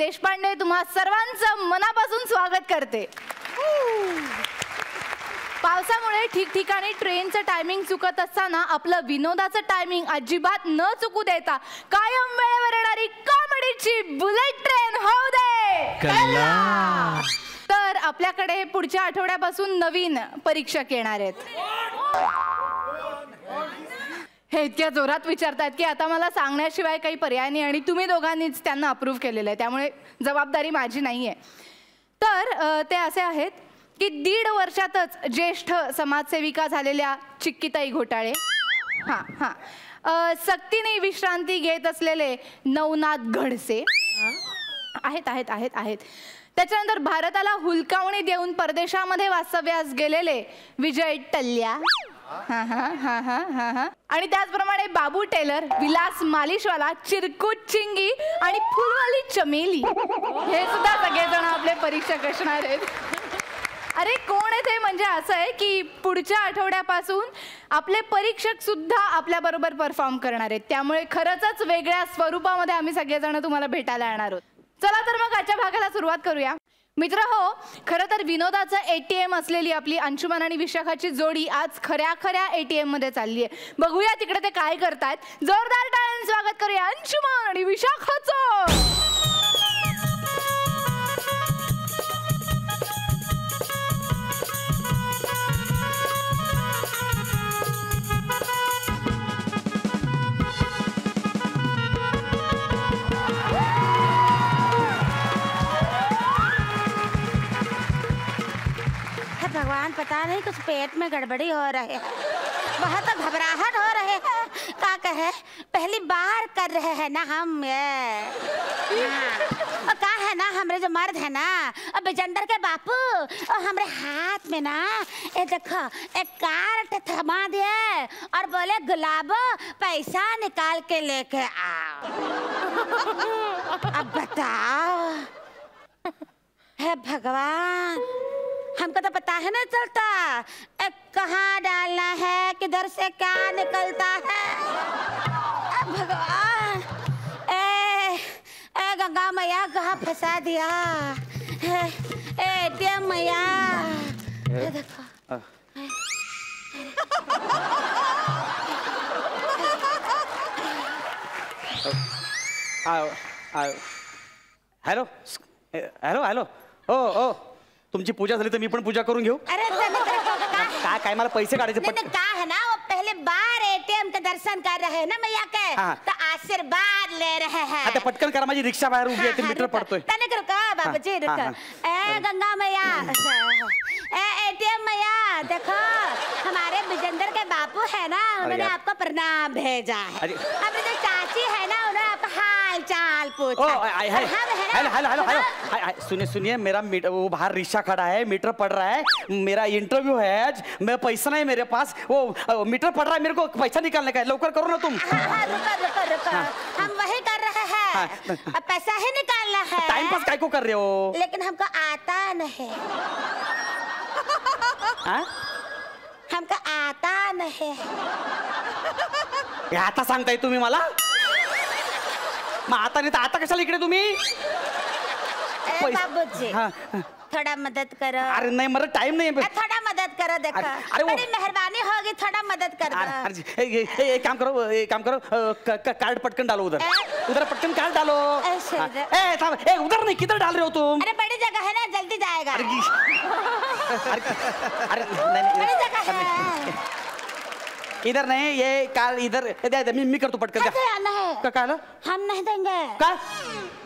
देशपांडे तुम्हा सर्वांचं मनापासून स्वागत करते. पावसामुळे ठिकठिकाणी ट्रेनचं टायमिंग चुकत असताना आपलं विनोदाचं टायमिंग अजिबात न चुकू देता कायम वेळेवर येणारी कॉमेडीची बुलेट ट्रेन होऊ दे. तर आपल्याकडे पुढच्या आठवड्यापासून नवीन परीक्षक येणार आहेत. हे इतक्या जोरात विचारतात की आता मला सांगण्याशिवाय काही पर्याय नाही आणि तुम्ही दोघांनीच त्यांना अप्रूव्ह केलेलं आहे, त्यामुळे जबाबदारी माझी नाही आहे. तर ते असे आहेत की 1.5 वर्षातच ज्येष्ठ समाजसेविका झालेल्या चिक्कीताई घोटाळे, सक्तीने विश्रांती घेत असलेले नवनाथ घडसे आहेत आहेत आहेत आहेत त्याच्यानंतर भारताला हुलकावणी देऊन परदेशामध्ये वास्तव्यास गेलेले विजय टल्ल्या, आणि त्याचप्रमाणे बाबू टेलर, विलास मालिशवाला, चिरकुट चिंगी आणि फुलवाली चमेली हे सुद्धा सगळेजण आपले परीक्षक असणार आहेत. अरे कोण आहे ते? म्हणजे असं आहे की पुढच्या आठवड्यापासून आपले परीक्षक सुद्धा आपल्या बरोबर परफॉर्म करणार आहेत, त्यामुळे खरंच वेगळ्या स्वरूपामध्ये आम्ही सगळेजण तुम्हाला भेटायला येणार आहोत. चला तर मग आजच्या भागाला सुरुवात करूया. मित्र हो, खरं तर विनोदाचं ATM असलेली आपली अंशुमन आणि विशाखाची जोडी आज खऱ्या ATM मध्ये चालली आहे. बघूया तिकडे ते काय करतायत. जोरदार टाळ्यांनी स्वागत करूया अंशुमन आणि विशाखाचं. भगवान, पता नहीं कुछ पेट में गड़बड़ी हो रही है, बहुत घबराहट हो रहे हैं. क्या कहे, पहली बार कर रहे हैं ना हम ये. और क्या है ना, हमारे जो मर्द है ना, अब बिजेंदर के बापू और हमारे हाथ में ना ये देखो एक कार्ड थमा दिए और बोले गुलाबो पैसा निकाल के लेके आओ. अब बताओ, हे भगवान, हमको तो पता है ना चलता कहाँ डालना है, किधर से क्या निकलता है. भगवान, ए गंगा मैया कहाँ फंसा दिया. ATM मैया, देखो. Hello hello hello. ओ तुमची पूजा झाली तर मी पण पूजा करून घेऊ. अरे काय काय मला पैसे काढायचे. नहीं, क्या है ना, वो पहले बार ATM के दर्शन कर रहे हैं ना मैया के, तो आशीर्वाद ले रहे हैं. आता पटकन करा, माझी रिक्षा बाहेर उभी आहे, मीटर पडतोय. तनिक रुको बाबूजी, रुको. ए गंगा मैया, ए ATM मैया, देखो हमारे बिजेंदर के बापू है ना, उन्होंने आपको प्रणाम भेजा है. हमारी जो चाची है ना, उन्होंने आपका हाल चाल पूछा. हेलो, सुनिए, मेरा वो बाहर रिक्शा खड़ा है, मीटर पड़ रहा है, मेरा इंटरव्यू है आज, मैं पैसा नहीं मेरे पास, वो मीटर पड़ रहा है, मेरे को पैसा निकालने का है, लवकर करो ना तुम. रुको, हम वही कर रहे हैं. अब पैसा ही निकालना है. टाइम पास काय को कर रहे हो? लेकिन हमको आता नहीं. हमको आता नहीं. आता सांगताय तुम्ही मला? मग आता नाही तर आता कशाला इकडे तुम्ही? बाबूजी, थोड़ा मदद करो. अरे नहीं, मेरा टाइम नहीं है. थोड़ा मदद करो, देखो. बड़ी मेहरबानी होगी, थोड़ा मदद कर दो. एक काम करो, कार्ड पटकन डालो उधर पटकन कार्ड डालो. उधर नहीं, किधर डाल रहे हो तुम? अरे बड़ी जगह है ना, जल्दी जाएगा. अरे बड़ी जगह है. इधर नहीं, ये कार्ड इधर मी करतो पटकन. हम नहीं देंगे. का?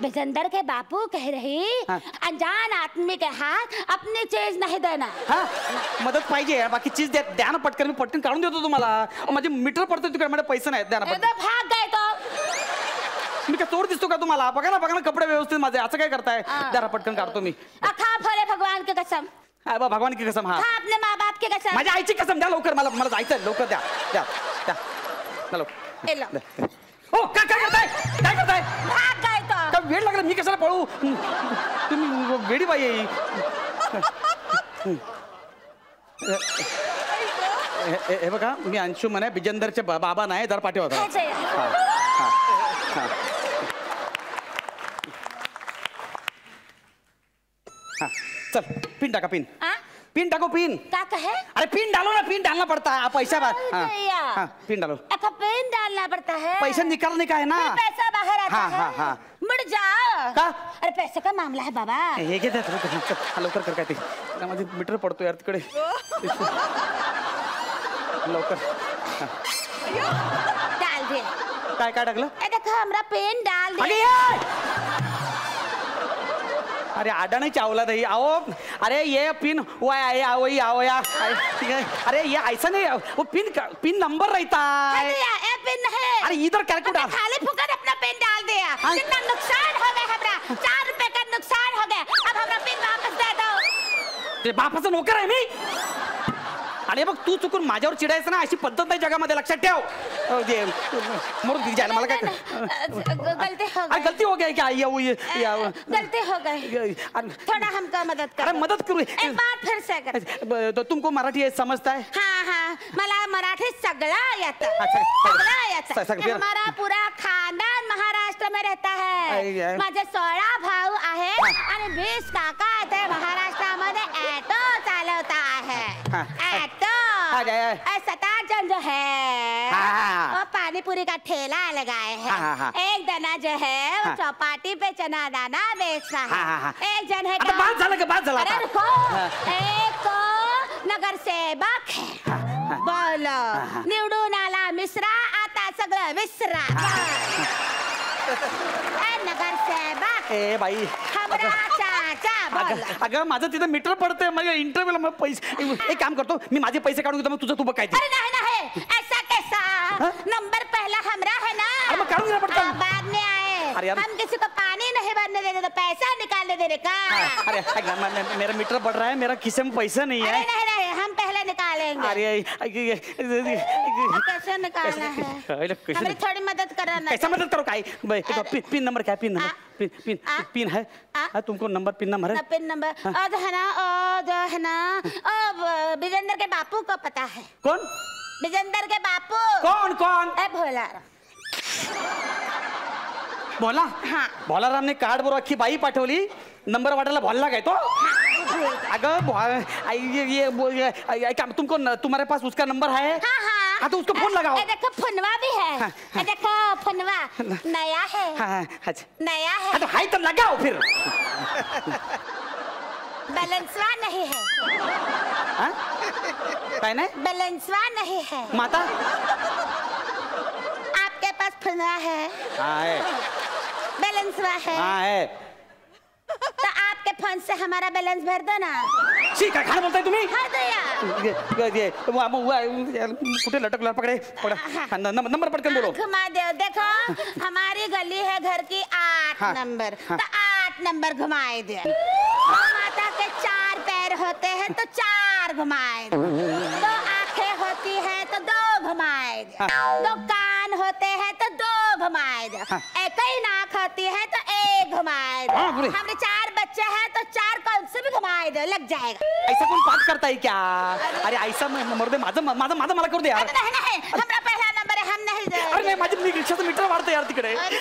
बिजेंदर के बापू कह रही, अनजान आदमी के हाथ अपनी चीज नहीं देना. मदत पाहिजे, बाकी चीज द्या ना पटकन, मी पटकन काढून देतो तुम्हाला. माझे मीटर पडतोय तिकडे, माझे पैसे नाहीत, द्या ना पटकन. भाग गए तो मी काय चोर दिसतो का तुम्हाला? बघा ना कपडे व्यवस्थित माझे, असं काय करताय? द्या ना पटकन काढतो मी. खा भोले भगवान की कसम. भगवान की कसम. अपने माँ बाप की कसम. माझ्या आईची कसम. द्या लवकर, मला जायचं, लवकर द्या. चलो. काय करताय? भाग गए तो. काय वेळ लागला, मी कशाला पळू? तुम्ही वेडी बाई आहे. हे बघा, मी अंशुमन आहे, बिजेंदरचे बाबा नाही, जरा पाठी होता. हाँ चल पिन टाका पिन हाँ? पिन टाको पिन क्या कहे? अरे पिन डालो ना पिन डालना पड़ता है पैसा बात हाँ भैया। हाँ पिन डालो अच्छा पिन डालना पड़ता है। पैसा निकालने का है ना फिर पैसा बाहर आता हाँ, है। हाँ, हाँ। मुड़ जाओ। का? अरे पैसे का मामला है बाबा। हे घे लवकर कर काय ते माझे मीटर पडतो यार तिकडे लवकर हाँ. डाल दे। काय काय टाकलं ए देखो हमरा पेन डाल दे। अरे ये! अरे आडा नहीं चावला दही आओ अरे ये पिन वो आए आओ ये आओ या अरे ये ऐसा नहीं वो पिन नंबर रहता है ए पिन है। अरे इधर कैलकुलेटर खाली फुकट अपना पेन डाल दिया। हाँ। कितना नुकसान हो गया हमरा। 4 रुपए का नुकसान हो गया। अब हमरा पिन वापस दे दो। ते बापाचं नोकर आहे मी अरे बघ तू चुकून माझ्यावर चिडायचं ना अशी पद्धत नाही जगामध्ये लक्षात ठेव मरून जायला मला काय गलती हो अरे गई। गलती हो गई क्या ये गलती हो गई। थोड़ा हमको मदद अरे करो। मदद करू एक बार फिर से कर। तो तुमको मराठी समजता है हाँ हाँ मला मराठी सगळं येतं। अच्छा, सगळं येतं। सगळं. हमारा पूरा खानदान महाराष्ट्र में रहता आई, है। आई. माझे 16 भाऊ आहेत आणि 20 काका आहेत महाराष्ट्रामध्ये ॲटो चालवता आहे। हाँ. ॲटो आई, आई, आई. 7 जन जो है हाँ. वो पानी पूरी का ठेला लगाए हैं। हाँ, हाँ. एक जना जो है वो हाँ. चौपाटी पे चना दाना बेच रहा हाँ, हाँ, है। हाँ. एक जन है आता क्या? बाद झालं का बाद झाला अरे आता रुको। हाँ. एक नगर सेवक है। हाँ. बोलो हाँ. निवडून आला मिश्रा आता सगळं विसरा। नगर सेवक ए बाई हमरा चाचा बोल। अगं माझं तिथं मीटर पडतंय माझ्या इंटरव्ह्यूला मग पैसे एक काम करतो मी माझे पैसे काढून घेतो मग तुझं तू बघ काय ते अरे नहीं नहीं ऐसा कैसा? हाँ? नंबर पहला हमरा है ना। अरे मग काढून घेना पडतं बाद में अरे आए। यार। हम किसी को पानी नहीं भरने देने तो पैसा निकालने देने का। अरे मेरा मीटर बढ़ रहा है मेरा खिसे में पैसा नहीं अरे है नहीं नहीं हम पहले निकालेंगे। अरे कैसे निकालना है? हमारी थोड़ी मदद करो ना। कैसा मदद करो काय पिन नंबर क्या पिन नंबर पिन पिन है हाँ, तुमको नंबर पिन नंबर है पिन नंबर और जो है ना जो है ना विजेंद्र के बापू को पता है। कौन विजेंद्र के बापू कौन कौन ए भोला। बोला हाँ। भोलाराम ने कार्ड बरोबर अख्खी बाई पाठवली नंबर वाटायला भोलला काय तो अगं क्या तुमको तुम्हारे पास उसका नंबर है हाँ हाँ। हाँ तो उसको फोन लगाओ ए देखो फोनवा भी है। हाँ, हाँ। ए देखो फोनवा नया है। हाँ हाँ अच्छा नया हाँ है। तो हाई तो लगाओ फिर बैलेंसवा नहीं है। हाँ काय नाही बैलेंसवा नहीं है। माता आपके पास फोनवा है। हाँ है बैलेंसवा है। हाँ है तो आपके फोन से हमारा बैलेंस भर दो ना। ठीक है खाना बोलताय तुम्ही हाँ दया। कुठे लटकला पकडे पडा नंबर पटकन बोलो घुमा दो। देखो हमारी गली है घर की 8 हाँ, नंबर। हाँ। तो 8 नंबर घुमाए दे। माता के 4 पैर होते हैं तो 4 घुमाए दे। 2 आंखें होती है तो 2 घुमाए दे। 2 कान होते हैं तो 2 घुमाए दे। हाँ। एक ही नाक होती है तो 1 घुमाए दे। हाँ, बोले। हमने 4 बच्चे हैं तो 4 कौन से भी घुमाए दे लग जाएगा। ऐसा कौन बात करता है क्या अरे ऐसा मरदे माझं माझं माझं मला करू दे यार नहीं नहीं हमारा पहला नंबर है हम नहीं दे। अरे नाही माझी रिक्षाचं मीटर वाढतं यार तिकडे अरे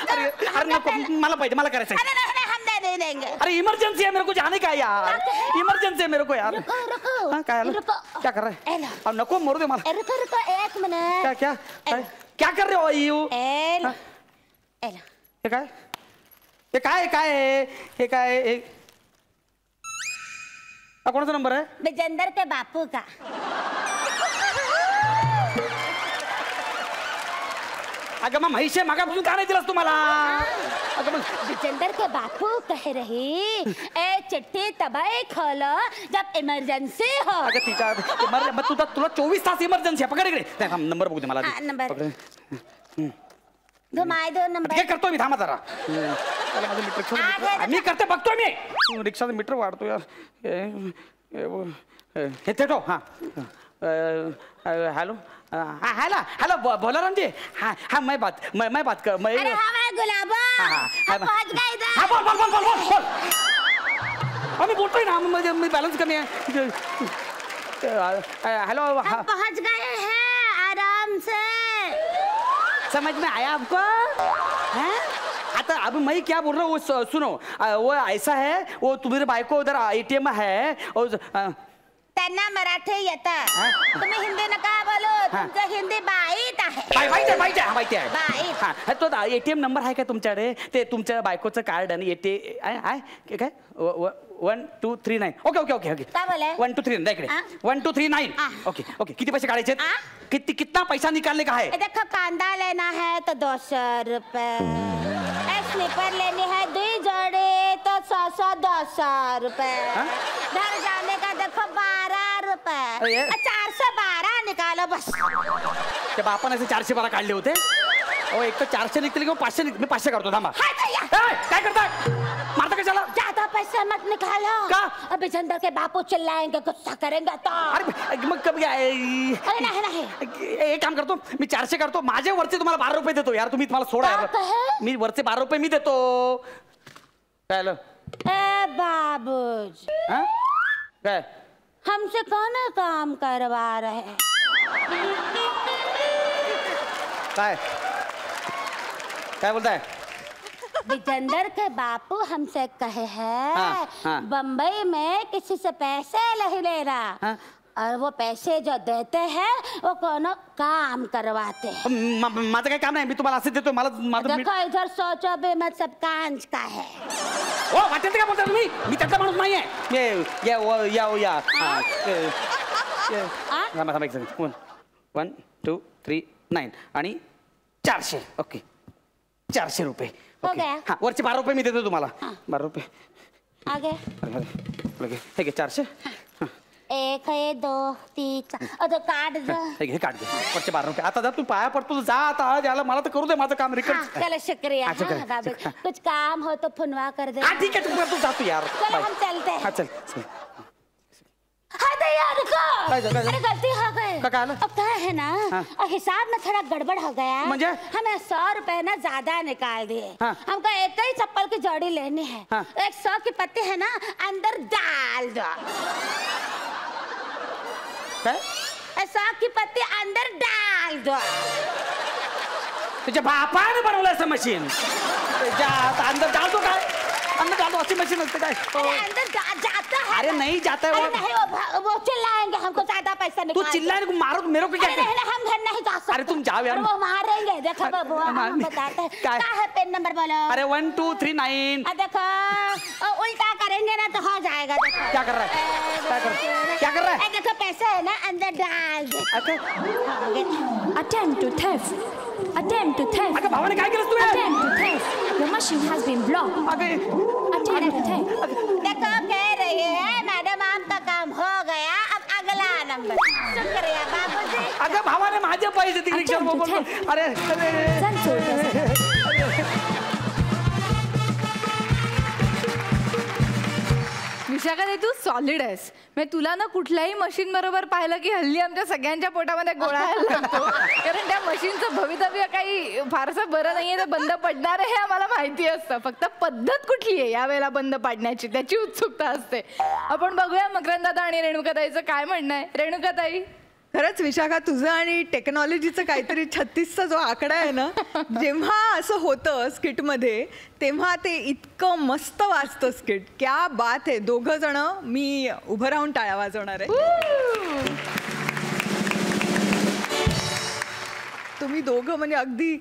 अरे नको मला पाहिजे मला करायचं अरे नहीं नहीं हम दे देंगे। अरे इमरजेंसी है मेरे को जाने का है यार इमरजेंसी है मेरे को यार रुको रुको। हाँ, क्या है? रुको। क्या कर रहा है एलो। अब नको मरू दे मला रुको रुको 1 मिनट। क्या क्या क्या कर रहे हो यू एलो हाँ? एलो। हे काय हे काय काय आहे हे काय हे हा कोणाचा नंबर आहे विजेंद्र के बापू का। अगं मग म्हैस आहे मागापासून का नाही दिलास तुम्हाला अगं मग विजेंद्र के बापू कह रही ए चिट्ठी तभी खोलो जब इमरजेंसी हो। अगं तिच्या मग तुला 24 तास इमर्जन्सी आहे पकड इकडे नंबर बघू दे मला हाँ, नंबर। पकड. घुमाए दो नंबर। हे करतो मी थांबा जरा त्याला माझं मीटर मी करते बघतोय मी रिक्षाचं मीटर वाढतो यार हे ठेव हा हेलो हाँ हेलो हेलो भोलाराम जी हाँ हाँ मैं बात कर मैं अरे हाँ मैं गुलाबो हाँ, हम पहुंच गए इधर। हाँ बोल मैं बोलता ही ना मुझे बैलेंस करनी है हेलो हम पहुंच गए हैं आराम से। समझ में आया आपको हैं आता अब मैं क्या बोल रहा हूँ वो सुनो, वो ऐसा है, वो तुम्हारे बायको उधर ATM है और त्यांना मराठी येतं, तुम्ही हिंदी नका बोलू, तुमचं हिंदी बाईट आहे. माहिती आहे. बाईट. हा तो ATM नंबर आहे का तुमच्याकडे? ते तुमच्या बायकोचं कार्ड आणि आहे काय 1239. ओके काय बोले? 1239 इकडे 1239. ओके किती पैसे काढायचे? कितना पैसा निकालने का है? देखो कांदा लेना है तो 200 रुपए, स्लीपर लेनी है 2 जोड़ी तो 100 रुपए, घर जाने का देखो 12 रुपए, 412 निकालो बस. त्या बापाने असे 412 काढले होते. एक तर 400 निघतील किंवा 500 मी 500 काढतो. थांबा. काय करता? मारता कशाला? ज्यादा पैसे मत निकालो. का? अभी चंदर के बापू चिल्लाएंगे, गुस्सा करेंगे तो. अरे मग कमी नाही. एक काम करतो, मी 400 काढतो, माझे वरचे तुम्हाला 12 रुपये देतो. यार तुम्ही मला सोडा यार. मी वरचे 12 रुपये मी देतो. काय आलं? ए बाबूजी, काय हमसे कौन काम करवा रहे हैं? काय बोलताय? विजेंदर के बापू हमसे कहे हैं बम्बई में किसी से पैसे नहीं ले रहा, और वो पैसे जो देते हैं वो कोनो काम करवाते हैं. माझं काय काम नाही, मी तुम्हाला असं देतो. मला देखो इधर सोचो भी मत, सब कांच का है. ओ वाटेल काय बोलता तुम्ही? मी त्याचा माणूस नाहीये. या थांबा एक सेकंड. 1 2 3 9 आणि 400. ओके 400 रुपये. हा वरचे 12 रुपये मी देतो तुम्हाला. 12 रुपये आगे लगे हे घे 400. 1 2 3 4 काट दो. हे काट दे वरचे 12 रुपये. आता जा तू पाया पडतो, जा आता. याला मला तर करू दे माझं काम रिकट. चलो शुक्रिया. बाबू कुछ काम हो तो फोनवा कर दे. ठीक है तू जा तू यार. चलो हम चलते हैं. चल. हाय दया देखो, अरे गलती हो गई. अब क्या है ना, हिसाब में थोड़ा गड़बड़ हो गया. मुझे हमें 100 रुपए ना ज्यादा निकाल दिए. हमको एक ही चप्पल की जोड़ी लेनी है. 100 की पत्ती है ना, अंदर डाल दो. 100 की पत्ती अंदर डाल दो. तुझ्या बापाने बनवलं असं मशीन. अंदर डाल दो. काय अंदर डाल दो? अशी मशीन असते काय? अंदर जाता है. अरे नहीं जाता है. नहीं वो चिल्लाएंगे, हमको ज्यादा पैसा निकाल. तू चिल्लाए मारो मेरे को क्या? हम घर नहीं जा सकते. अरे तुम जाओ यार. वो मारेंगे. देखो बाबू हम बताते हैं. क्या है पेन नंबर बोलो. अरे 1 2 3 9. देखो उल्टा करेंगे ना तो हो जाएगा. देखो क्या कर रहा है? क्या कर रहा है? देखो पैसे है ना, अंदर डाल दे. Attempt to theft. अगं भावाने काय केलं तू? Attempt to theft. Your machine has been blocked. Attempt to theft. देखो कह रही है मैडम आपका काम हो गया, अब अगला नंबर. शुक्रिया बाबूजी. अगं भावाने माझे पैसे तिकडे बोलतो. अरे विशाखा तू सॉलिड आहेस. म्हणजे तुला ना कुठल्याही मशीन बरोबर पाहिलं की हल्ली आमच्या सगळ्यांच्या पोटामध्ये गोळा लागतो. कारण त्या मशीनचं भवितव्य काही फारसं बरं नाहीये, ते बंद पडणार आहे हे आम्हाला माहिती असतं. फक्त पद्धत कुठली आहे यावेळेला बंद पाडण्याची त्याची उत्सुकता असते. आपण बघूया मकरंदादा आणि रेणुकाताईचं काय म्हणणं आहे. रेणुकाताई, खरंच विशाखा, तुझं आणि टेक्नॉलॉजीचं काहीतरी 36चा जो आकडा आहे ना, जेव्हा असं होतं स्किटमध्ये तेव्हा ते इतकं मस्त वाजतं स्किट. क्या बात आहे. दोघं जण मी उभं राहून टाळ्या वाजवणार आहे. तुम्ही दोघं म्हणजे अगदी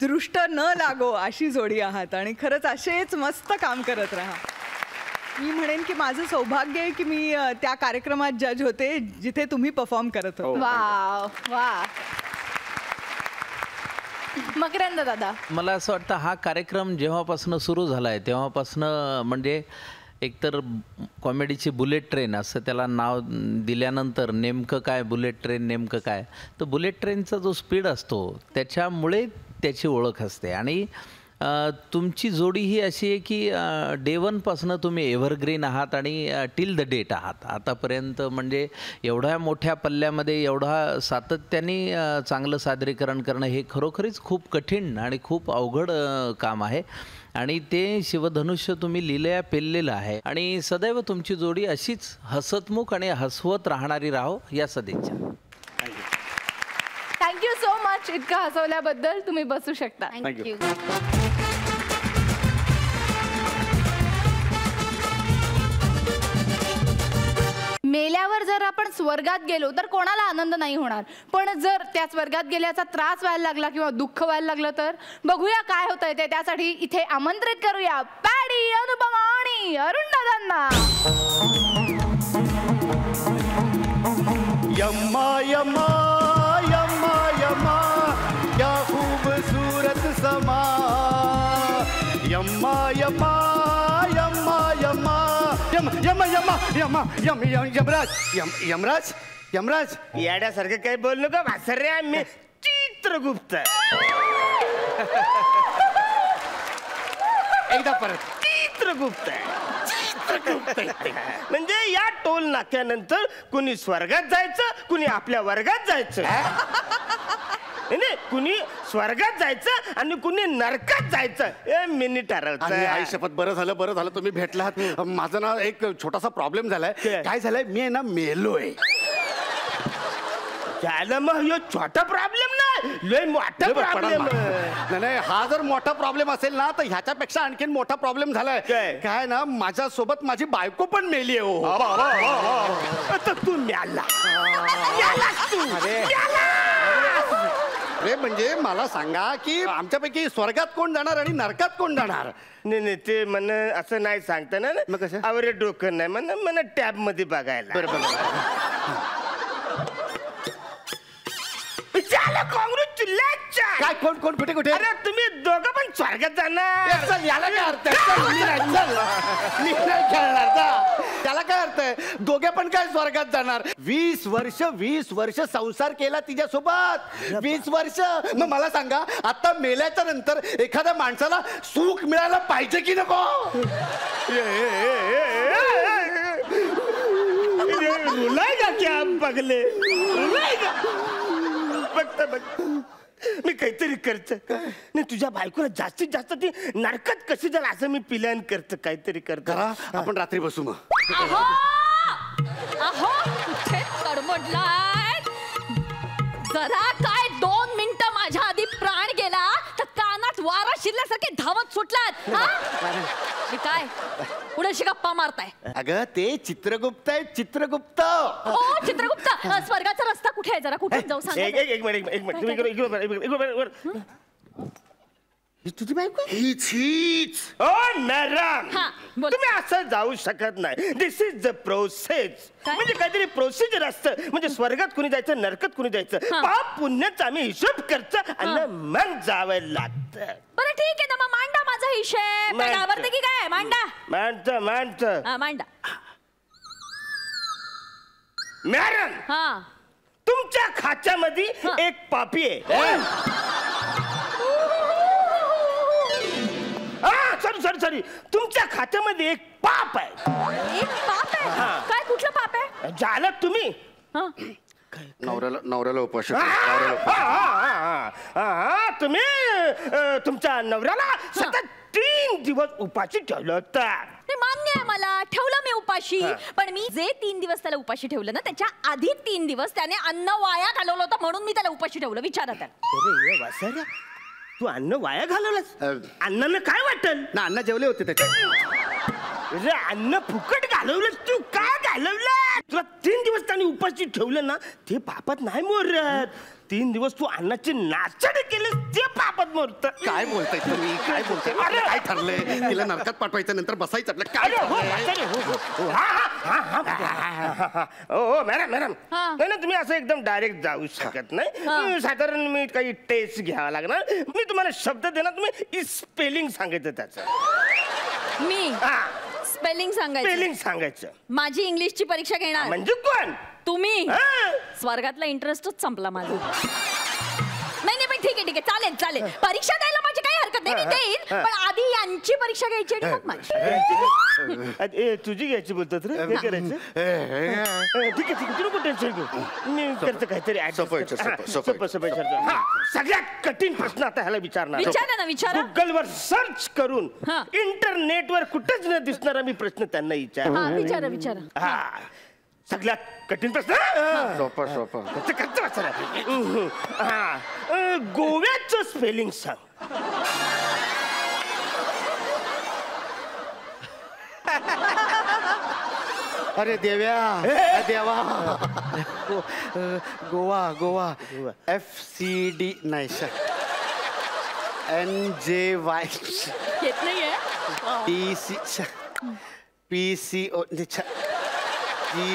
दृष्ट न लागो अशी जोडी आहात आणि खरंच असेच मस्त काम करत राहा. मी म्हणेन की माझं सौभाग्य आहे की मी त्या कार्यक्रमात जज होते जिथे तुम्ही परफॉर्म करत होते. वाव वा. मकरंद दादा, मला असं वाटतं हा कार्यक्रम जेव्हापासून सुरू झाला आहे तेव्हापासून म्हणजे एकतर कॉमेडीची बुलेट ट्रेन असं त्याला नाव दिल्यानंतर नेमकं काय बुलेट ट्रेन नेमकं काय, तर बुलेट ट्रेनचा जो स्पीड असतो त्याच्यामुळे त्याची ओळख असते. आणि तुमची जोडी ही अशी आहे की डे वनपासनं तुम्ही एव्हरग्रीन आहात आणि टिल द डेट आहात आतापर्यंत. म्हणजे एवढ्या मोठ्या पल्ल्यामध्ये एवढा सातत्याने चांगलं सादरीकरण करणं हे खरोखरीच खूप कठीण आणि खूप अवघड काम आहे. आणि ते शिवधनुष्य तुम्ही लिहिल्या पेललेलं आहे आणि सदैव तुमची जोडी अशीच हसतमुख आणि हसवत राहणारी राहो या सदिच्छा. थँक्यू सो मच इतकं हसवल्याबद्दल. तुम्ही बसू शकता. थँक्यू. मेल्यावर जर आपण स्वर्गात गेलो तर कोणाला आनंद नाही होणार, पण जर त्या स्वर्गात गेल्याचा त्रास व्हायला लागला किंवा दुःख व्हायला लागलं तर बघूया काय होतंय ते. त्यासाठी इथे आमंत्रित करूया पॅडी, अनुपमा आणि अरुण दादांना. यम्मा यम्मा यम्मा यम्मा क्या खूबसूरत समा, यम्मा यम्मा यम्मा यम्मा यम्मा यम्मा यम्मा यम यमराज यमराज यमराज. याड्यासारखं काही बोल नको वासरे, मी चित्रगुप्त. एकदा परत. चित्रगुप्त म्हणजे या टोल नाक्यानंतर कुणी स्वर्गात जायचं, कुणी आपल्या वर्गात जायचं. नाही, कुणी स्वर्गात जायचं आणि कुणी नरकात जायचं हे मी ठरवतं. आई शपथ, बरं झालं तुम्ही भेटलात. माझं ना एक छोटासा प्रॉब्लेम झालाय. काय झालंय, मी आहे ना मेलोय. त्याला मग ह्यो छोटा प्रॉब्लेम नाही, लय मोठा प्रॉब्लेम. नाही, हा जर मोठा प्रॉब्लेम असेल ना तर ह्याच्यापेक्षा आणखीन मोठा प्रॉब्लेम झालाय. काय ना, माझ्यासोबत माझी बायको पण मेली आहे. हो, तर तू म्याला. अरे म्हणजे मला सांगा की आमच्यापैकी स्वर्गात कोण जाणार आणि नरकात कोण जाणार? नाही ते मन असं नाही सांगता ना. मग कसं? अवरे डोकं नाही मन टॅब मध्ये बघायला. बरोबर. काय कोण कोण कुठे कुठे? अरे तुम्ही दोघं पण स्वर्गात जाणार. चल, याला काय अर्थ आहे? त्याला काय अर्थ आहे? दोघे पण काय स्वर्गात जाणार? 20 वर्ष संसार केला तिच्यासोबत. 20 वर्ष. मग मला सांगा, आता मेल्याच्या नंतर एखाद्या माणसाला सुख मिळायला पाहिजे की नको? रुलाय का क्या बघले? रुलाय का? बघता मी काहीतरी करत नाही. तुझ्या बायकोला जास्तीत जास्त ती नरकात कशी झालं असं मी प्लॅन करत, काहीतरी करत. आपण रात्री बसू मग. अहो अहो कुठे तडमडलाय? जरा काय 2 मिनिटं माझ्या आधी प्राण गेला तर कानात वारा शिरल्यासारखे धावत सुटलात. मी काय पुढे गप्पा मारताय? अगं ते चित्रगुप्त आहे, चित्रगुप्त. ओ चित्रगुप्त, स्वर्गाचा रस्ता कुठे आहे? जरा कुठे जाऊ सांगा. एक मिनिट. तुझी बायको हीच. ओ मॅडम, हा, बोल. तुम्ही असं जाऊ शकत नाही. दिस इज द प्रोसेस. म्हणजे काहीतरी प्रोसिजर असतं. म्हणजे स्वर्गात कुणी जायचं, नरकात कुणी जायचं. पाप पुण्याचा आम्ही हिशोब करतो आणि मन जावं लागतं. बरं ठीक आहे ना, मग मांडा माझा हिशेब. आवडते की काय? मांडा. मांडतं. मांडा. मॅडम, हा, तुमच्या खात्यामध्ये एक पापी आहे. सॉरी तुमच्या खात्यामध्ये एक पाप आहे. एक पाप आहे? काय कुठलं पाप आहे? झालं तुम्ही नवऱ्याला उपाशी. तुम्ही तुमच्या नवऱ्याला सतत 3 दिवस उपाशी ठेवलं होतं. ते मान्य आहे मला, ठेवलं मी उपाशी. पण मी जे 3 दिवस त्याला उपाशी ठेवलं ना, त्याच्या आधी 3 दिवस त्याने अन्न वाया घालवलं होतं, म्हणून मी त्याला उपाशी ठेवलं. विचारा त्याला. तू अन्न वाया घालवलंस? अन्नानं काय वाटल ना? अन्न जेवले होते त्याच्यात. अन्न फुकट घालवलंस तू? काय घालवलं? तुला 3 दिवस त्यांनी उपाशी ठेवलं ना, ते पापात नाही मोरत. 3 दिवस तू अन्नाची नाचणी केलीस, ते पापात मोरत. काय बोलताय तुम्ही? काय बोलताय? अरे काय ठरलंय? तिला नरकात पाठवायचं, नंतर बसायचं आपलं. काय हो मॅडम. नाही ना, तुम्ही असं एकदम डायरेक्ट जाऊ शकत नाही. साधारण मी काही टेस्ट घ्यावा लागणार. मी तुम्हाला शब्द देणार, तुम्ही स्पेलिंग सांगायचं त्याचं. मी स्पेलिंग सांगायचं. माझी इंग्लिशची परीक्षा घेणार म्हणजे कोण? तुम्ही. स्वर्गातला इंटरेस्टच संपला माझा. नाही पण ठीक आहे चालेल. परीक्षा द्यायला माझी काही हरकत नाही, मी देईन. पण आधी यांची परीक्षा घ्यायची आणि मग माझी. तुझी घ्यायची बोलतात रे. काय करायचं? ठीक आहे तू नको टेन्शन घेऊ. मी करतो काहीतरी. सगळ्यात कठीण प्रश्न आता ह्याला विचारणार. विचारा. गुगलवर सर्च करून इंटरनेटवर कुठेच न दिसणारा मी प्रश्न त्यांना विचारा. सगळ्यात कठीण प्रश्न. गोव्याचं स्पेलिंग सांग. अरे देव्या देवा गोवा गोवा FCD नाही NJY येत नाहीये PCO GOA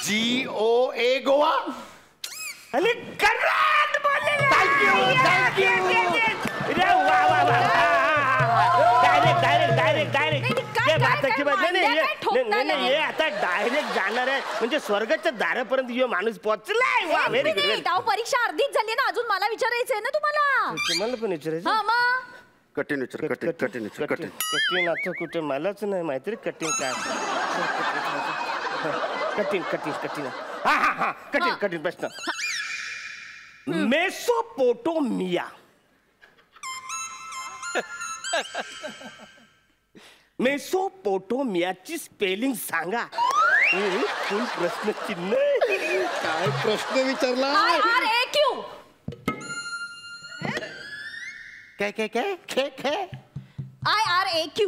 GOA गोवा आणि करेक्ट बोललेलं. थँक्यू डायरेक्ट काय नाही आता डायरेक्ट जाणार आहे म्हणजे स्वर्गाच्या दारापर्यंत यो माणूस पोहोचलाय. वा व्हेरी गुड. परीक्षा अर्धीच झाली ना, अजून मला विचारायचंय ना तुम्हाला. तुम्हाला पण विचारायचं. हा मग कठीण आता कुठे मलाच नाही माहिती कठीण काय. कठीण हा कठीण प्रश्न. मेसोपोटोमिया मेसोपोटोमियाची स्पेलिंग सांगा. फुल प्रश्न चिन्ह. काय प्रश्न विचारला. IRAQ. काय IRAQ.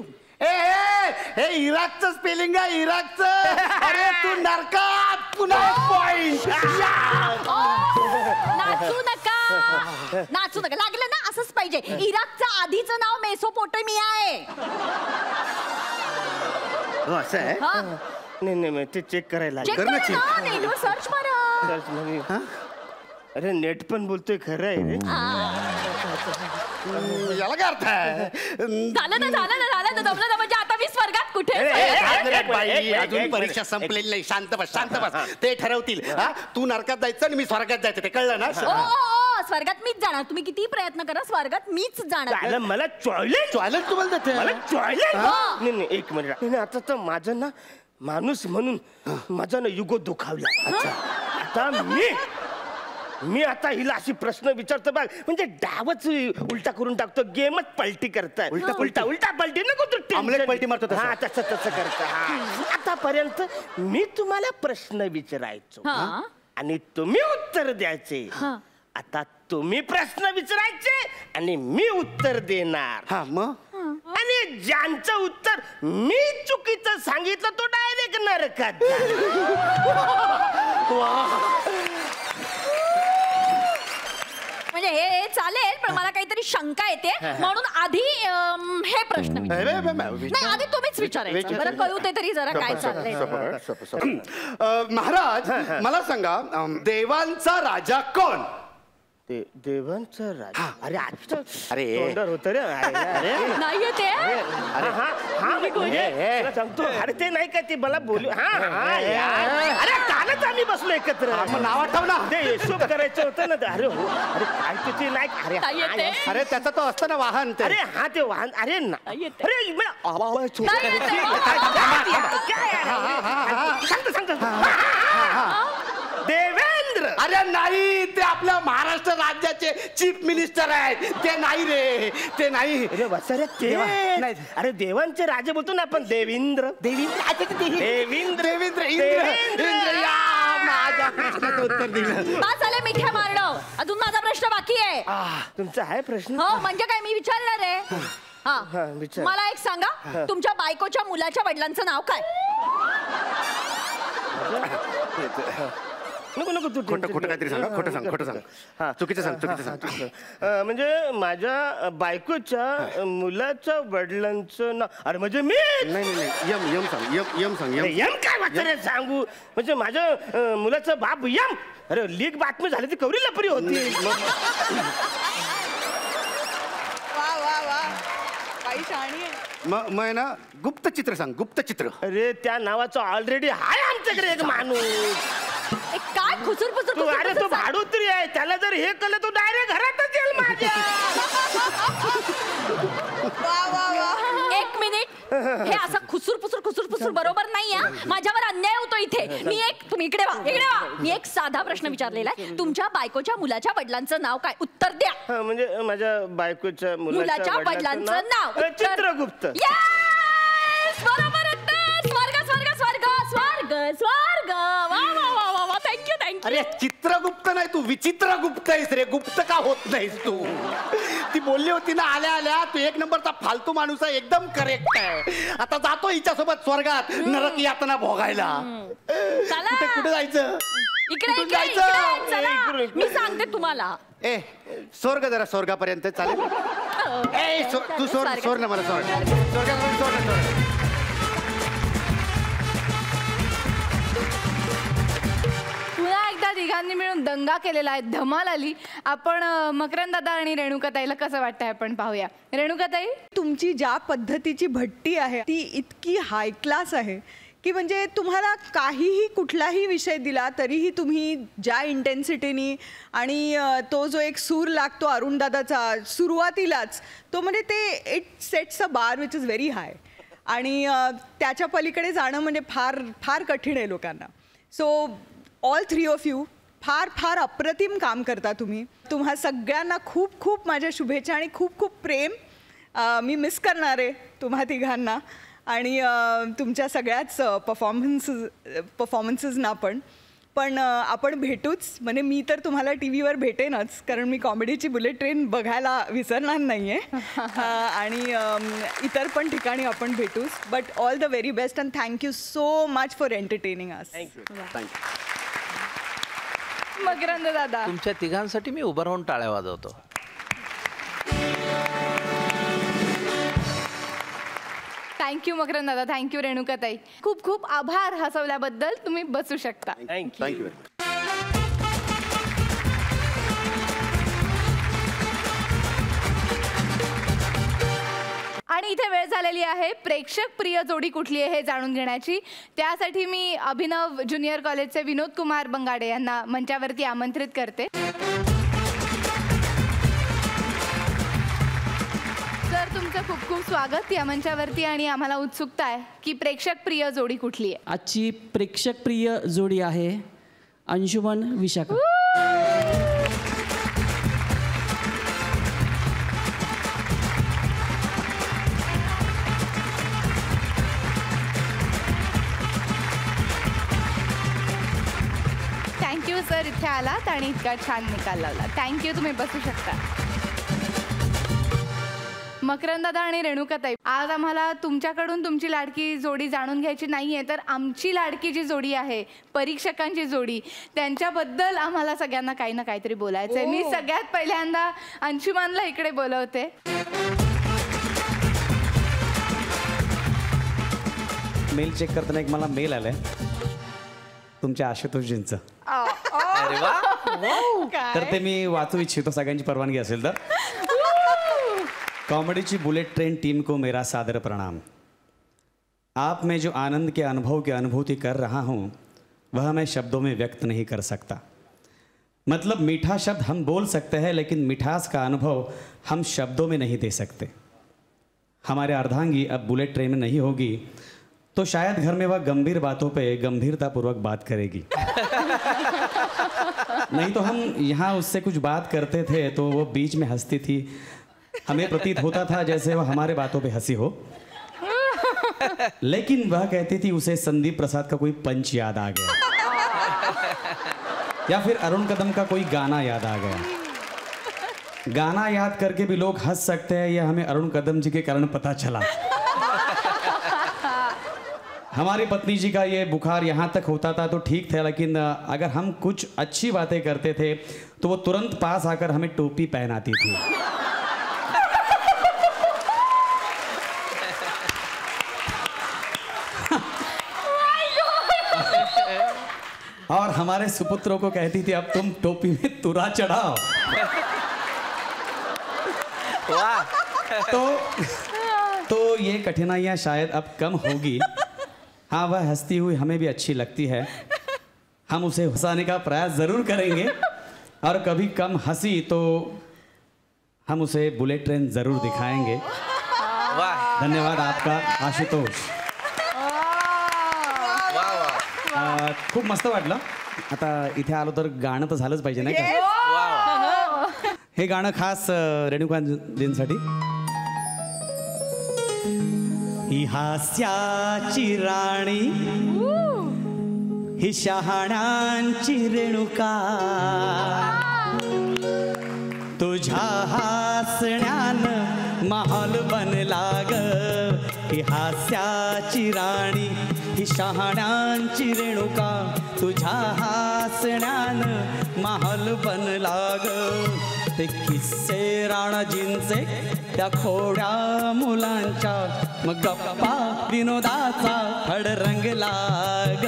हे इराकचं स्पेलिंग आहे इराकचं. अरे तू नरकात पुन्हा पॉइंट. नाचू नका लागलं ना, असंच पाहिजे. इराकचं आधीचं नाव मेसोपोटेमिया आहे. असं आहे. नाही ते चेक करायला चेक करा ना, नेटवर सर्च मारा. अरे नेट पण बोलतोय खरं आहे रे. याला काय अर्थ आहे. झालं ना जमलं ना, म्हणजे आता मी स्वर्गात कुठे. अजून परीक्षा संपलेली नाही. शांत बस ते ठरवतील. तू नरकात जायचं आणि मी स्वर्गात जायचं, ते कळलं ना. स्वर्गात मीच जाणार. तुम्ही किती प्रयत्न करा, स्वर्गात मीच जाणार. मला चॉयलेट तुम्हाला देते. मला चॉयलेट. नाही एक मिनिट. नाही आता तर माझं ना माणूस म्हणून माझा ना युगो दुखावला. आता मी आता हिला अशी प्रश्न विचारतो बघ, म्हणजे डावच उलटा करून टाकतो. गेमच पलटी करताय. उलटा पलटी नको तू. आमलेट पलटी मारतो तसं. हा तसं करता. आतापर्यंत मी तुम्हाला प्रश्न विचारायचो आणि तुम्ही उत्तर द्यायचे. आता तुम्ही प्रश्न विचारायचे आणि मी उत्तर देणार. हा मग. आणि ज्यांचं उत्तर मी चुकीचं सांगितलं तो डायरेक्ट नरकात. म्हणजे हे चालेल, पण मला काहीतरी शंका येते, म्हणून आधी हे प्रश्न नाही, आधी तुम्हीच विचारायचं. बरं कळू ते तरी जरा काय चाललंय. महाराज मला सांगा, देवांचा राजा कोण. देवांचा राजा. अरे आजचं अरे होत रे. नाहीये ते. सांगतो. अरे ते नाही का ते मला बोलू. अरे कालच आम्ही बसलो एकत्र. नाव आठव ना. ते हिशोब करायचं होतं ना. अरे हो. अरे काय ते नाही. अरे त्याचा तो असतं ना वाहन. अरे हा ते वाहन. अरे अरे सांगतो देवेंद्र. अरे नाही, ते आपल्या महाराष्ट्र राज्याचे चीफ मिनिस्टर आहेत. ते नाही रे, ते नाही. अरे वसरे ते नाही. अरे देवांचे राजे बोलतो ना आपण. देवेंद्र माझ्या प्रश्नाचं उत्तर दिलं. बस झालं मिठ्या मारणं. अजून माझा प्रश्न बाकी आहे. तुमचा आहे प्रश्न. हो म्हणजे काय, मी विचारणार आहे. विचार. मला एक सांगा, तुमच्या बायकोच्या मुलाच्या वडिलांचं नाव काय. नको तू खोटं काहीतरी सांगा. खोटं सांग. चुकीचं सांग. म्हणजे माझ्या बायकोच्या मुलाच्या वडिलांचं नाव. अरे म्हणजे मी नाही यम सांग. यम काय वाचायला सांगू. म्हणजे माझ्या मुलाचं बाप यम. अरे लीक बातमी झाली ती कवरी लपरी होती. मग ना गुप्तचित्र सांग. गुप्तचित्र. अरे त्या नावाचं ऑलरेडी आहे आमच्याकडे एक माणूस. काय खुसूर तू. अरे तो भाडोत्री आहे. त्याला जर हे कळलं तो डायरेक्ट घरातच येईल माझ्या. एक मिनिट. हे असं खुसूर पुसूर बरोबर नाही. माझ्यावर अन्याय होतो इथे. तुम्ही इकडे वा. मी एक साधा प्रश्न विचारलेला आहे. तुमच्या बायकोच्या मुलाच्या वडिलांचं नाव काय. उत्तर द्या. म्हणजे माझ्या बायकोच्या मुलाच्या वडिलांचं नाव. चित्रगुप्त. बरोबर. स्वर्ग. वा. थँक्यू. अरे चित्रगुप्त नाही तू विचित्रगुप्त आहेस रे. गुप्त का होत नाहीस तू? ती बोलली होती ना आल्या आल्या तू एक नंबरचा फालतू माणूस आहे. एकदम करेक्ट आहे. आता जातो हिच्यासोबत स्वर्गात नरक यातना भोगायला. कुठे कुठे जायचं? इकडे कुठून इकडे, जायचं? इकडे, चला. मी सांगते तुम्हाला. ए स्वर्ग जरा स्वर्गापर्यंत चालेल. ए तू सोर ना मला स्वर्गापर्यंत सोड ना. पुन्हा एकदा तिघांनी मिळून दंगा केलेला आहे, धमाल आली. आपण मकरंद दादा आणि रेणुकाताईला कसं वाटतंय आपण पाहूया. रेणुकाताई, तुमची ज्या पद्धतीची भट्टी आहे ती इतकी हाय क्लास आहे की म्हणजे तुम्हाला काहीही कुठलाही विषय दिला तरीही तुम्ही ज्या इंटेन्सिटीनी आणि तो जो एक सूर लागतो अरुणदादाचा सुरुवातीलाच, तो म्हणजे ते it sets a bar which is very high. आणि त्याच्या पलीकडे जाणं म्हणजे फार फार कठीण आहे लोकांना. So all three of you फार फार अप्रतिम काम करता तुम्ही. तुम्हा सगळ्यांना खूप खूप माझ्या शुभेच्छा आणि खूप खूप प्रेम. मी मिस करणार आहे तुम्हा तिघांना आणि तुमच्या सगळ्याच परफॉर्मन्सेसना पण आपण भेटूच. म्हणजे मी तर तुम्हाला टी व्हीवर भेटेनच कारण मी कॉमेडीची बुलेट ट्रेन बघायला विसरणार नाही आहे. आणि इतर पण ठिकाणी आपण भेटूच. But all the very best and thank you so much for entertaining us. Makarand दादा, तुमच्या तिघांसाठी मी उभं राहून टाळ्या वाजवतो. थँक्यू मकरंद दादा, थँक्यू रेणुकाताई. खूप खूप आभार हसवल्याबद्दल. तुम्ही बसू शकता. थँक्यू. आणि इथे वेळ झालेली आहे प्रेक्षक प्रिय जोडी कुठली आहे हे जाणून घेण्याची. त्यासाठी मी अभिनव ज्युनियर कॉलेजचे विनोद कुमार बंगाडे यांना मंचावरती आमंत्रित करते. सर, तुमचं खूप खूप स्वागत या मंचावरती. आणि आम्हाला उत्सुकता आहे की प्रेक्षक प्रिय जोडी कुठली आहे. आजची प्रेक्षक प्रिय जोडी आहे अंशुमन विशाखा. थँक्यू सर, इथे आलात आणि इतका छान निकाल लावला. थँक्यू. तुम्ही बसू शकता. मकरंद आणि रेणुकाताई, आज आम्हाला तुमच्याकडून तुमची लाडकी जोडी जाणून घ्यायची नाही आहे, तर आमची लाडकी जी जोडी आहे, परीक्षकांची जोडी, त्यांच्याबद्दल आम्हाला सगळ्यांना काही ना काहीतरी बोलायचं आहे. मी सगळ्यात पहिल्यांदा अंशुमनला इकडे बोलवते. मेल चेक करताना एक मला मेल आलाय तुमच्या आशुतोषजींचं. अरे वा. तर ते मी वाचू इच्छितो, सगळ्यांची परवानगी असेल तर. कॉमेडी बुलेट ट्रेन टीम को मेरा सादर प्रणाम. आप में जो आनंद के अनुभव की अनुभूति कर रहा हूँ वह मैं शब्दों में व्यक्त नहीं कर सकता. मतलब मीठा शब्द हम बोल सकते हैं लेकिन मिठास का अनुभव हम शब्दों में नहीं दे सकते. हमारे अर्धांगी अब बुलेट ट्रेन में नहीं होगी तो शायद घर में वह गंभीर बातों पे गंभीरतापूर्वक बात करेगी. नहीं तो हम यहाँ उससे कुछ बात करते थे तो वो बीच में हंसती थी. हमें प्रतीत होता था जैसे वह हमारे बातों पे हंसी हो, लेकिन वह कहती थी उसे संदीप प्रसाद का कोई पंच याद आ गया या फिर अरुण कदम का कोई गाना याद आ गया. गाना याद करके भी लोग हंस सकते हैं, यह हमें अरुण कदम जी के कारण पता चला. हमारी पत्नी जी का ये बुखार यहाँ तक होता था तो ठीक था, लेकिन अगर हम कुछ अच्छी बातें करते थे तो वो तुरंत पास आकर हमें टोपी पहनाती थी. और हमारे सुपुत्रों को कहती थी अब तुम टोपी में तुरा चढ़ाओ. तो ये कठिनाइयाँ शायद अब कम होगी. हाँ, वह हंसती हुई हमें भी अच्छी लगती है. हम उसे हंसाने का प्रयास ज़रूर करेंगे और कभी कम हंसी तो हम उसे बुलेट ट्रेन ज़रूर दिखाएंगे. धन्यवाद आपका आशुतोष. खूप मस्त वाटलं. आता इथे आलो तर गाणं तर झालंच पाहिजे नाही का. हे गाणं खास रेणुकाजींसाठी. ही हास्याची राणी, ही शहाण्यांची रेणुका तुझ्या हासण्यानं महाल बनला ग ही हास्याची राणी ही शहाण्यांची रेणुका तुझ्या हासण्यानं महाल बनला ग ते किस्से राणाजींचे त्या खोड्या मुलांच्या मग गप्पा विनोदाचा फड रंगला ग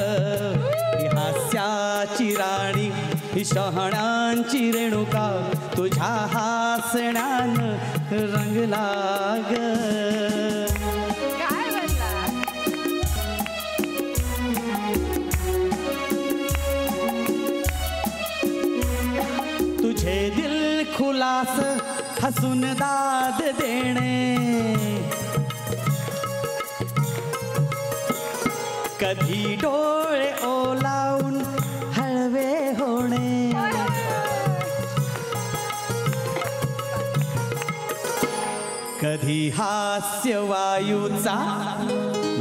ही हास्याची राणी ही शहाण्यांची रेणुका तुझ्या हासण्यानं रंगला ग काय म्हणला? तुझे दिल खुलास हसून दाद देणे कधी डोळे ओलावून हळवे होणे कधी हास्य वायूचा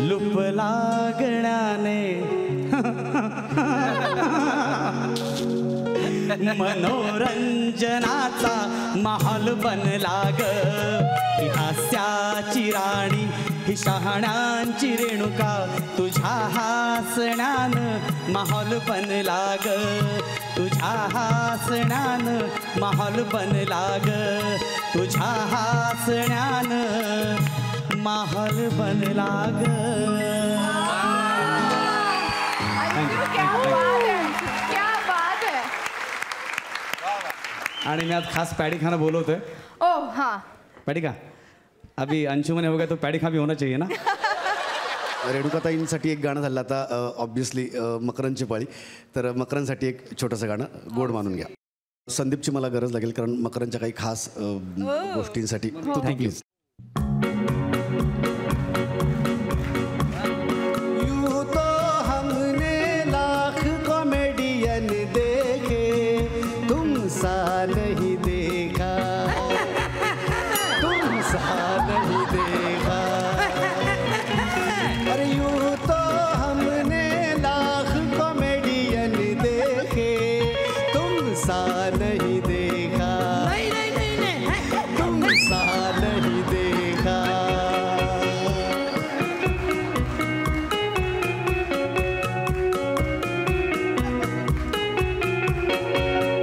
लूप लागण्याने मनोरंजनाचा महाल बनला ग ही हास्याची राणी ही शहाण्यांची रेणुका तुझ्या हासण्यानं महाल बनला ग तुझ्या हासण्यानं महाल बनला ग तुझ्या हासण्यानं महाल बनला ग क्या बात है, क्या बात है. आणि मी आज खास पैडी खाना बोलवतोय ओ हाँ पैडी खा अभी अंशुमन हो गया तो पैडी खा भी होना चाहिए ना रेणुकाताईंसाठी एक गाणं झालं आता ऑब्व्हियसली मकरांची पाळी तर मकरांसाठी एक छोटंसं गाणं गोड मानून घ्या संदीपची मला गरज लागेल कारण मकरांच्या काही खास गोष्टींसाठी तू प्लीज नहीं देखा तुमसा नहीं देखा अरे यूं तो हमने लाख कॉमेडियन देखे तुमसा नहीं देखा तुमसा नहीं देखा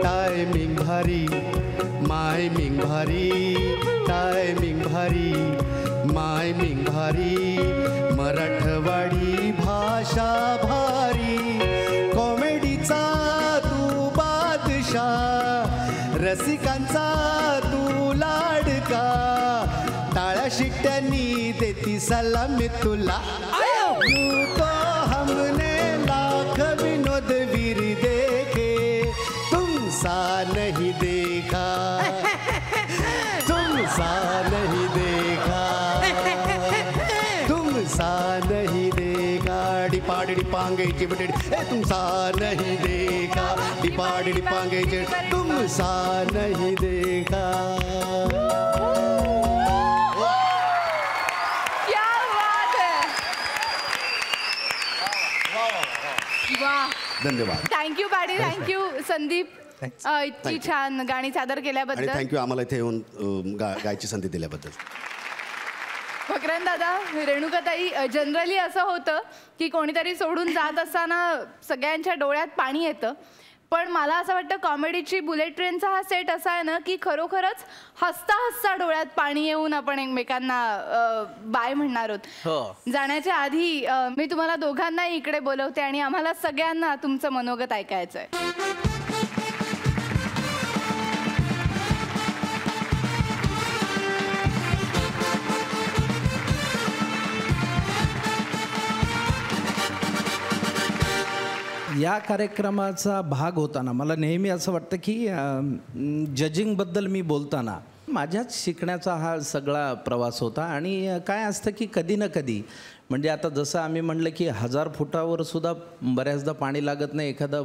टाइमिंग भारी माइमिंग भारी टाइमिंग भारी माइमिंग भारी मराठवाडी भाषा भारी कॉमेडीचा तू बादशाह रसिकांचा तू लाडका टाळ्या शिट्ट्यांनी देती सलामी तुला यूं तो हमने लाख विनोद वीर देखे तुमसा नहीं देखा तुमसा नहीं देखा तुमसा नहीं देखा डिपाडी डिपांगे चिबटेडी तुमसा नहीं देखा डिपाडी डिपांगे तुमसा नहीं देखा क्या बात है. वाह धन्यवाद थँक्यू पॅडी थँक्यू संदीप इतकी छान गाणी सादर आणि केल्याबद्दल थँक्यू आम्हाला इथे येऊन गायची संधी दिल्याबद्दल मकरंद दादा रेणुकाताई जनरली असं होतं की कोणीतरी सोडून जात असताना सगळ्यांच्या डोळ्यात पाणी येतं पण मला असं वाटतं कॉमेडीची बुलेट ट्रेनचा हा सेट असा आहे ना की खरोखरच हसता हसता डोळ्यात पाणी येऊन आपण एकमेकांना बाय म्हणणार आहोत जाण्याच्या आधी मी तुम्हाला दोघांनाही इकडे बोलवते आणि आम्हाला सगळ्यांना तुमचं मनोगत ऐकायचं आहे. या कार्यक्रमाचा भाग होताना मला नेहमी असं वाटतं की जजिंगबद्दल मी बोलताना माझ्याच शिकण्याचा हा सगळा प्रवास होता आणि काय असतं की कधी ना कधी म्हणजे आता जसं आम्ही म्हणलं की 1000 फुटावर सुद्धा बऱ्याचदा पाणी लागत नाही एखादा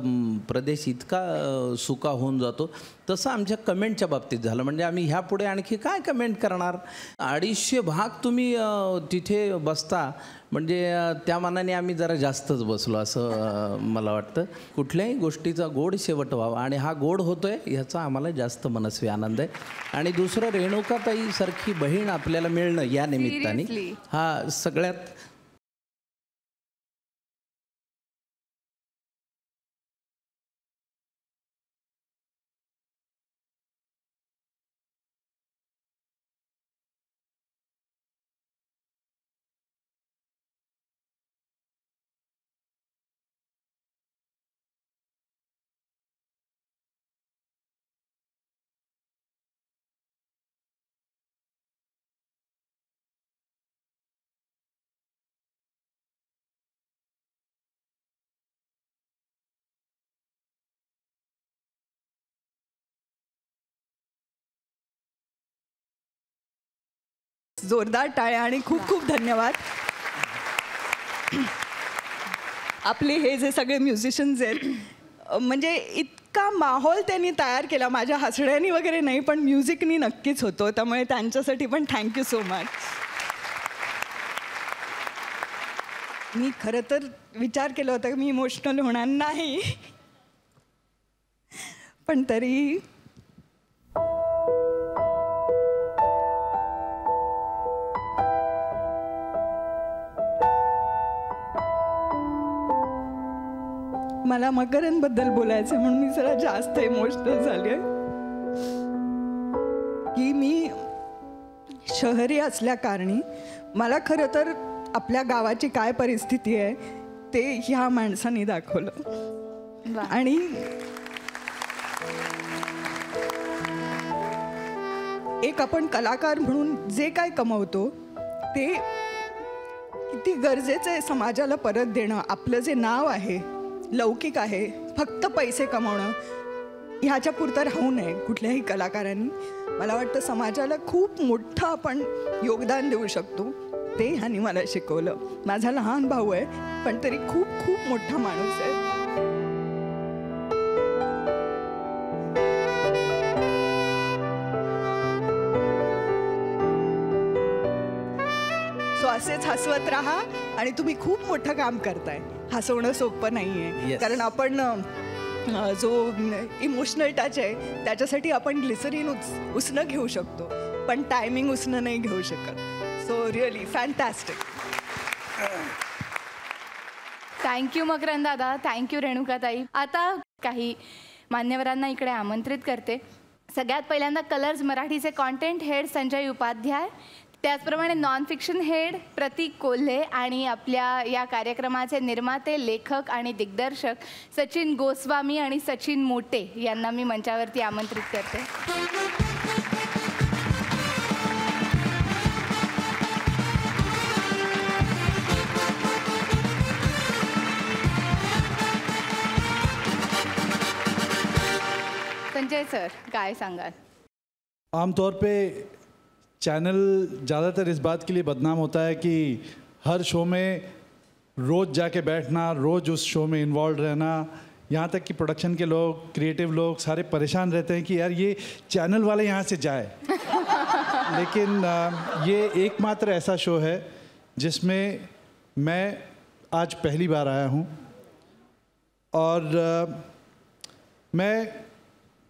प्रदेश इतका सुका होऊन जातो तसं आमच्या कमेंटच्या बाबतीत झालं. म्हणजे आम्ही ह्यापुढे आणखी काय कमेंट करणार. 250 भाग तुम्ही तिथे बसता म्हणजे त्या मानाने आम्ही जरा जास्तच बसलो असं मला वाटतं. कुठल्याही गोष्टीचा गोड शेवट व्हावा आणि हा गोड होतोय ह्याचा आम्हाला जास्त मनस्वी आनंद आहे. आणि दुसरं रेणुकाताई सारखी बहीण आपल्याला मिळणं या निमित्ताने हा सगळ्यात जोरदार टाळ्या आणि खूप खूप धन्यवाद. आपले हे जे सगळे म्युझिशियन्स आहेत म्हणजे इतका माहोल त्यांनी तयार केला. माझ्या हसण्यानी वगैरे नाही पण म्युझिकनी नक्कीच होतो. त्यामुळे त्यांच्यासाठी पण थँक्यू सो मच. मी खरं तर विचार केला होता की मी इमोशनल होणार नाही पण तरी मला मकरंदबद्दल बोलायचं म्हणून मी जरा जास्त इमोशनल झाली आहे की मी शहरी असल्याकारणी मला खरं तर आपल्या गावाची काय परिस्थिती आहे ते ह्या माणसाने दाखवलं. आणि एक आपण कलाकार म्हणून जे काय कमवतो ते किती गरजेचं आहे समाजाला परत देणं. आपलं जे नाव आहे लौकिक आहे फक्त पैसे कमावणं ह्याच्या पुरतं राहू नये कुठल्याही कलाकारांनी. मला वाटतं समाजाला खूप मोठं आपण योगदान देऊ शकतो. ते ह्यानी मला शिकवलं. माझा लहान भाऊ आहे पण तरी खूप खूप मोठा माणूस आहे. सो असेच हसवत राहा आणि तुम्ही खूप मोठं काम करताय. हसवणं सोपं नाहीये कारण आपण जो इमोशनल टच आहे त्याच्यासाठी आपण ग्लिसरीन उसणं घेऊ शकतो पण टायमिंग उसणं नाही घेऊ शकत. So really fantastic. Thank you Makarand दादा. थँक्यू रेणुकाताई. आता काही मान्यवरांना इकडे आमंत्रित करते. सगळ्यात पहिल्यांदा कलर्स मराठीचे कॉन्टेंट हेड संजय उपाध्याय, त्याचप्रमाणे नॉन फिक्शन हेड प्रतीक कोल्हे आणि आपल्या या कार्यक्रमाचे निर्माते लेखक आणि दिग्दर्शक सचिन गोस्वामी आणि सचिन मोटे यांना मी मंचावरती आमंत्रित करते. संजय सर काय सांगाल? आमतौर पे चैनल ज़्यादातर इस बात के लिए बदनाम होता है कि हर शो में रोज़ जाके बैठना, रोज़ उस शो में इन्वॉल्व रहना, यहाँ तक कि प्रोडक्शन के लोग, क्रिएटिव लोग सारे परेशान रहते हैं कि यार ये चैनल वाले यहाँ से जाए लेकिन ये एकमात्र ऐसा शो है जिसमें मैं आज पहली बार आया हूँ और मैं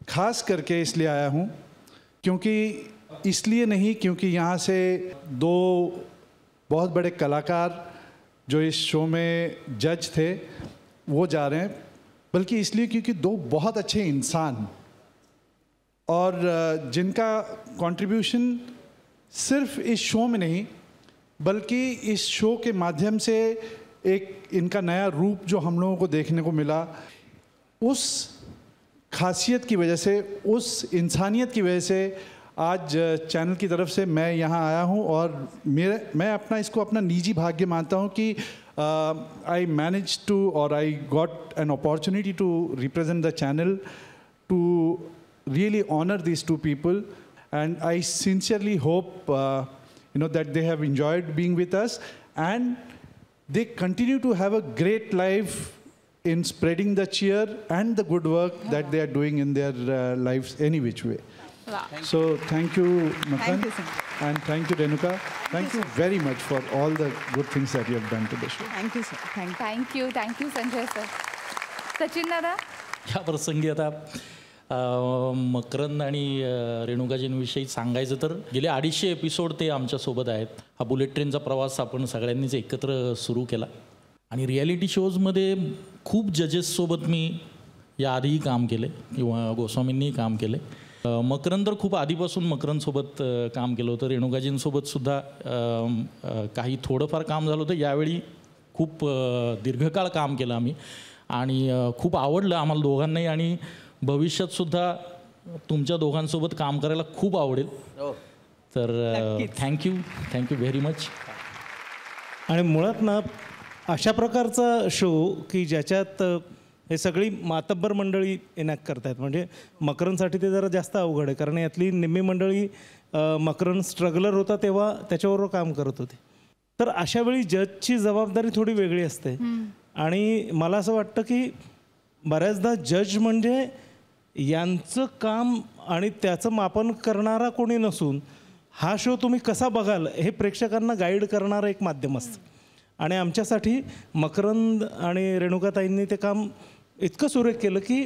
ख़ास करके इसलिए आया हूँ क्योंकि इसलिए नहीं क्योंकि यहाँ से दो बहुत बड़े कलाकार जो इस शो में जज थे वो जा रहे हैं, बल्कि इसलिए क्योंकि दो बहुत अच्छे इंसान और जिनका कंट्रीब्यूशन सिर्फ इस शो में नहीं बल्कि इस शो के माध्यम से एक इनका नया रूप जो हम लोगों को देखने को मिला, उस खासियत की वजह से, उस इंसानियत की वजह से आज चैनल की तरफ से मैं यहाँ आया हूँ और मैं इसको अपना निजी भाग्य मानता हूँ कि आई मैनेज टू और I got an opportunity to represent the channel to really honour these two people and I sincerely hope that they have enjoyed being with us and they continue to have a great life in spreading the cheer and the good work that they are doing in their lives any which way. So thank you, Makran, and thank you, Renuka. Thank you very much for all the good things that you have done to the show. Thank you sir thank you thank you Sanjay sir. Sachin दादा, या प्रसंगी आता मकरंद आणि रेणुकाजींविषयी सांगायचं तर गेले 250 episode ते आमच्यासोबत आहेत. हा बुलेट ट्रेनचा प्रवास आपण सगळ्यांनीच एकत्र सुरू केला आणि रियालिटी शोजमध्ये खूप जजेससोबत मी याआधीही काम केले किंवा गोस्वामींनीही काम केले. मकरंद तर खूप आधीपासून मकरंदसोबत काम केलं होतं. रेणुकाजींसोबतसुद्धा काही थोडंफार काम झालं होतं. यावेळी खूप दीर्घकाळ काम केलं आम्ही आणि खूप आवडलं आम्हाला दोघांनाही आणि भविष्यातसुद्धा तुमच्या दोघांसोबत काम करायला खूप आवडेल. तर थँक्यू व्हेरी मच. आणि मुळात ना अशा प्रकारचा शो की ज्याच्यात हे सगळी मातब्बर मंडळी इनॅक्ट करतायत, म्हणजे मकरंदसाठी ते जरा जास्त अवघड आहे, कारण यातली निम्मी मंडळी मकरंद स्ट्रगलर होता तेव्हा त्याच्याबरोबर काम करत होते. तर अशा वेळी जजची जबाबदारी थोडी वेगळी असते आणि मला असं वाटतं की बऱ्याचदा जज म्हणजे यांचं काम आणि त्याचं मापन करणारा कोणी नसून हा शो तुम्ही कसा बघाल हे प्रेक्षकांना गाईड करणारं एक माध्यम असतं. आणि आमच्यासाठी मकरंद आणि रेणुकाताईंनी ते काम इतकं सुरेख केलं की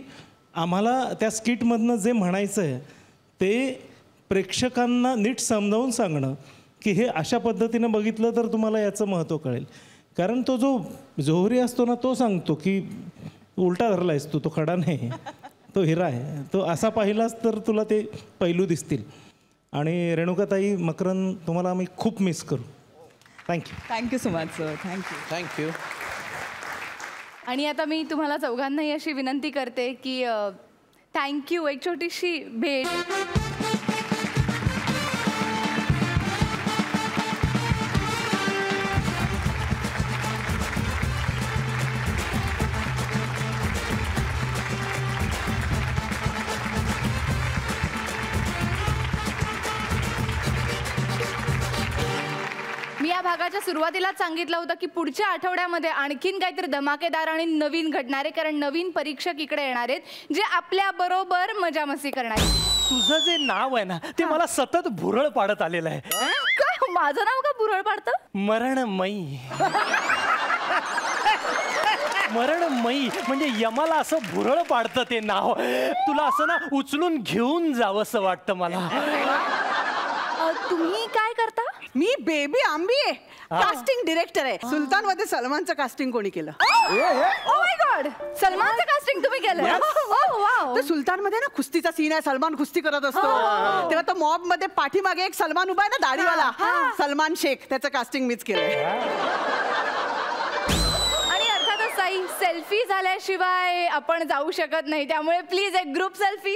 आम्हाला त्या स्किटमधनं जे म्हणायचं आहे ते प्रेक्षकांना नीट समजावून सांगणं की हे अशा पद्धतीनं बघितलं तर तुम्हाला याचं महत्त्व कळेल. कारण तो जो जोहरी असतो ना तो सांगतो की उलटा धरला आहेस तू, तो खडा नाही, तो हिरा आहे, तो असा पाहिलास तर तुला ते पैलू दिसतील. आणि रेणुकाताई, मकरंद, तुम्हाला आम्ही खूप मिस करू. Thank you so much sir. Thank you. आणि आता मी तुम्हाला चौघांनाही अशी विनंती करते की थँक्यू, एक छोटीशी भेट. मी या भागाच्या सुरुवातीलाच सांगितलं होतं की पुढच्या आठवड्यामध्ये आणखीन काहीतरी धमाकेदार आणि नवीन घडणार आहे, कारण नवीन परीक्षक इकडे येणार आहेत जे आपल्या बरोबर मजा मस्ती करणार आहेत. तुझं जे नाव आहे ना ते मला सतत भुरळ पाडत आलेलं आहे. काय माझं नाव का भुरळ पाडतं? मरणमयी. मरणमयी म्हणजे यमाला असं भुरळ पाडतं ते नाव. तुला असं ना उचलून घेऊन जावंसं वाटतं मला. तुम्ही काय करता? मी बेबी आंबी आहे, कास्टिंग डिरेक्टर आहे. सुलतान मध्ये सलमानचं कास्टिंग कोणी केलं? ओ माय गॉड, सलमानचं कास्टिंग तुम्ही केलं? वाव. तर सुलतान मध्ये ना कुस्तीचा सीन आहे, सलमान कुस्ती करत असतो तेव्हा तो मॉब मध्ये पाठीमागे एक सलमान उभा आहे ना दाढीवाला, सलमान शेख, त्याचं कास्टिंग मीच केलंय. आणि अर्थातच ताई, सेल्फी झाल्याशिवाय आपण जाऊ शकत नाही, त्यामुळे प्लीज एक ग्रुप सेल्फी.